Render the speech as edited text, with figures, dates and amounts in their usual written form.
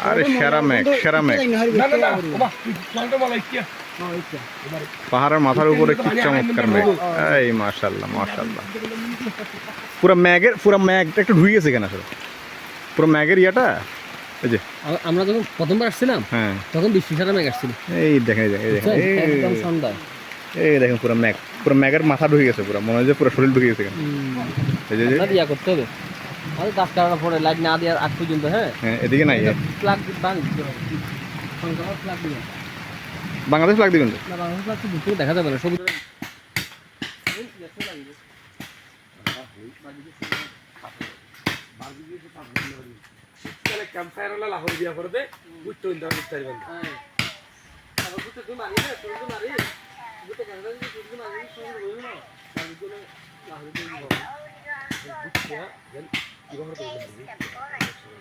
আরে সেরা মেঘ সেরা মেঘ পাহাড়ের মাথার উপরে কি চমৎকার মেঘ। এই মাশাআল্লাহ মাশাআল্লাহ পুরো ম্যাগটা একটু ঢুকে গেছে কেন আসলে পুরো ম্যাগের ইয়াটা। এই যে আমরা যখন প্রথমবার আসছিলাম হ্যাঁ তখন বৃষ্টি ছাড়া মেঘ আসছিল। এই দেখেন একদম সন্ধ্যা এই দেখেন পুরো ম্যাগের মাথা ঢুকে গেছে পুরো মনে হয় যে পুরো শরীর ঢুকে গেছে কেন। এই যে ইয়া করতে হবে আমাদের গাছ কাটানো পরে লাইট না দেওয়ার আগ পর্যন্ত। হ্যাঁ এদিকে নাই প্লাগ দিতে হবে প্লাগ দিবেন বাংলাদেশ প্লাগ দিবেন না বাংলাদেশ প্লাগ তো দেখা যাবে না সবুজ ক্যাম্পফায়ার হলে লাহোর দিয়া করে দে বুঝতে ইন্টার বুঝতে পারবেন হ্যাঁ আবার বুঝতে তুই মারি না তুই মারি বুঝতে ক্যাম্পফায়ার যদি তুই মারি সঙ্গে বলি না আমি কোন লাহোর দিয়ে দিব বুঝতে দেন কি বড় করে